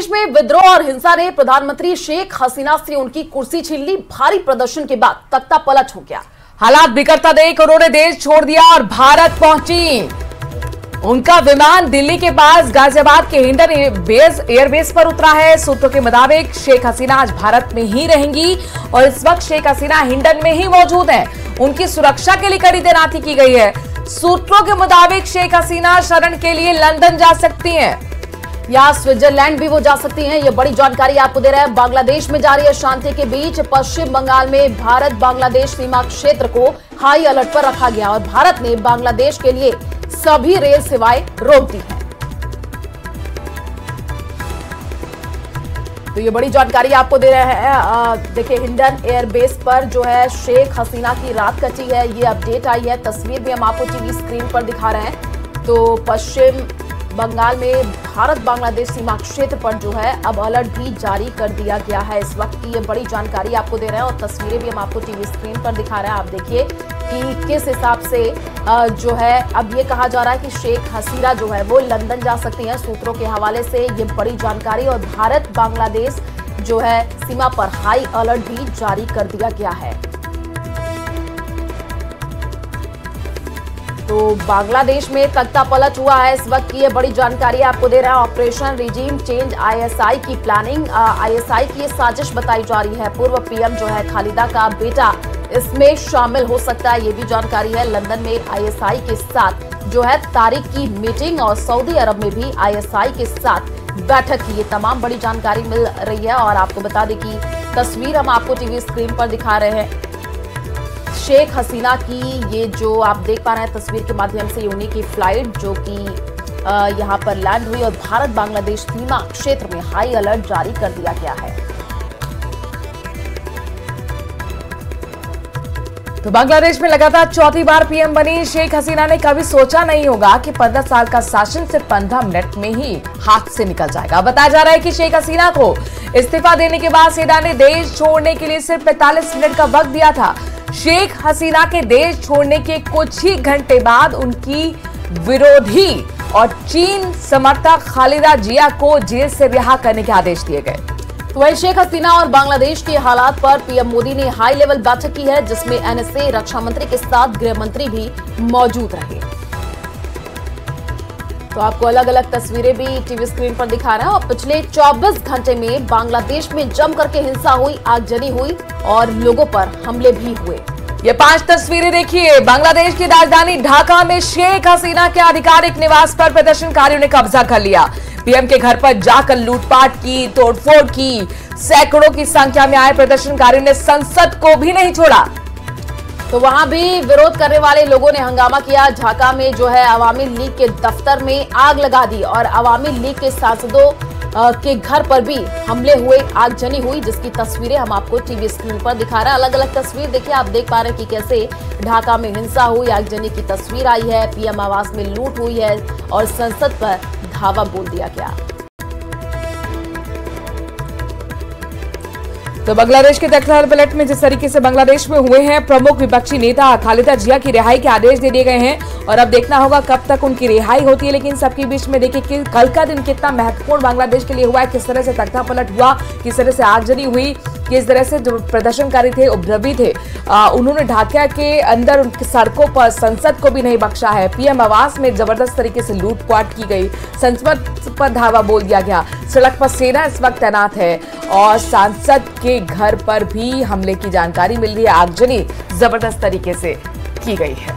बांग्लादेश में विद्रोह और हिंसा ने प्रधानमंत्री शेख हसीना से उनकी कुर्सी छीन ली। भारी प्रदर्शन के बाद तख्ता पलट हो गया। हालात बिगड़ता देख उन्होंने देश छोड़ दिया और भारत पहुंची। उनका विमान दिल्ली के पास गाजियाबाद के हिंडन एयरबेस पर उतरा है। सूत्रों के मुताबिक शेख हसीना आज भारत में ही रहेंगी और इस वक्त शेख हसीना हिंडन में ही मौजूद हैं। उनकी सुरक्षा के लिए कड़ी तैनाती की गई है। सूत्रों के मुताबिक शेख हसीना शरण के लिए लंदन जा सकती हैं या स्विट्जरलैंड भी वो जा सकती हैं। ये बड़ी जानकारी आपको दे रहे हैं। बांग्लादेश में जारी अशांति के बीच पश्चिम बंगाल में भारत बांग्लादेश सीमा क्षेत्र को हाई अलर्ट पर रखा गया और भारत ने बांग्लादेश के लिए सभी रेल सेवाएं रोक दी हैं। तो ये बड़ी जानकारी आपको दे रहे हैं। देखिए, हिंडन एयरबेस पर जो है शेख हसीना की रात कटी है। ये अपडेट आई है। तस्वीर भी हम आपको टीवी स्क्रीन पर दिखा रहे हैं। तो पश्चिम बंगाल में भारत बांग्लादेश सीमा क्षेत्र पर जो है अब अलर्ट भी जारी कर दिया गया है। इस वक्त की ये बड़ी जानकारी आपको दे रहे हैं और तस्वीरें भी हम आपको टीवी स्क्रीन पर दिखा रहे हैं। आप देखिए कि किस हिसाब से जो है अब ये कहा जा रहा है कि शेख हसीना जो है वो लंदन जा सकती हैं। सूत्रों के हवाले से ये बड़ी जानकारी और भारत बांग्लादेश जो है सीमा पर हाई अलर्ट भी जारी कर दिया गया है। तो बांग्लादेश में तख्ता पलट हुआ है। इस वक्त की ये बड़ी जानकारी आपको दे रहा है। ऑपरेशन रिजीम चेंज आईएसआई की प्लानिंग, आईएसआई की ये साजिश बताई जा रही है। पूर्व पीएम जो है खालिदा का बेटा इसमें शामिल हो सकता है, ये भी जानकारी है। लंदन में आईएसआई के साथ जो है तारीख की मीटिंग और सऊदी अरब में भी आईएसआई के साथ बैठक की, ये तमाम बड़ी जानकारी मिल रही है। और आपको बता दें कि तस्वीर हम आपको टीवी स्क्रीन पर दिखा रहे हैं। शेख हसीना की ये जो आप देख पा रहे हैं तस्वीर के माध्यम से, उन्हीं की फ्लाइट जो कि यहां पर लैंड हुई और भारत बांग्लादेश सीमा क्षेत्र में हाई अलर्ट जारी कर दिया गया है। तो बांग्लादेश में लगातार चौथी बार पीएम बनी शेख हसीना ने कभी सोचा नहीं होगा कि 15 साल का शासन सिर्फ 15 मिनट में ही हाथ से निकल जाएगा। बताया जा रहा है कि शेख हसीना को इस्तीफा देने के बाद सेना ने देश छोड़ने के लिए सिर्फ 45 मिनट का वक्त दिया था। शेख हसीना के देश छोड़ने के कुछ ही घंटे बाद उनकी विरोधी और चीन समर्थक खालिदा जिया को जेल से रिहा करने के आदेश दिए गए। तो वहीं शेख हसीना और बांग्लादेश के हालात पर पीएम मोदी ने हाई लेवल बैठक की है, जिसमें एनएसए, रक्षा मंत्री के साथ गृह मंत्री भी मौजूद रहे। तो आपको अलग अलग तस्वीरें भी टीवी स्क्रीन पर दिखा रहे हैं। और पिछले 24 घंटे में बांग्लादेश में जम करके हिंसा हुई, आगजनी हुई और लोगों पर हमले भी हुए। ये 5 तस्वीरें देखिए। बांग्लादेश की राजधानी ढाका में शेख हसीना के आधिकारिक निवास पर प्रदर्शनकारियों ने कब्जा कर लिया। पीएम के घर पर जाकर लूटपाट की, तोड़फोड़ की। सैकड़ों की संख्या में आए प्रदर्शनकारियों ने संसद को भी नहीं छोड़ा। तो वहां भी विरोध करने वाले लोगों ने हंगामा किया। ढाका में जो है अवामी लीग के दफ्तर में आग लगा दी और अवामी लीग के सांसदों के घर पर भी हमले हुए, आगजनी हुई, जिसकी तस्वीरें हम आपको टीवी स्क्रीन पर दिखा रहे हैं। अलग अलग तस्वीर देखिए, आप देख पा रहे हैं कि कैसे ढाका में हिंसा हुई, आगजनी की तस्वीर आई है। पीएम आवास में लूट हुई है और संसद पर धावा बोल दिया गया। तो बांग्लादेश के तख्ता पलट में जिस तरीके से बांग्लादेश में हुए हैं, प्रमुख विपक्षी नेता खालिदा जिया की रिहाई के आदेश दे दिए गए हैं और अब देखना होगा कब तक उनकी रिहाई होती है। लेकिन सबके बीच में देखिए कि कल का दिन कितना महत्वपूर्ण बांग्लादेश के लिए हुआ है, किस तरह से तख्ता पलट हुआ, किस तरह से आगजनी हुई, किस तरह से जो प्रदर्शनकारी थे, उपद्रवी थे, उन्होंने ढाका के अंदर उनकी सड़कों पर संसद को भी नहीं बख्शा है। पीएम आवास में जबरदस्त तरीके से लूटपाट की गई, संसद पर धावा बोल दिया गया। सड़क पर सेना इस वक्त तैनात है और सांसद के घर पर भी हमले की जानकारी मिल रही है। आगजनी जबरदस्त तरीके से की गई है।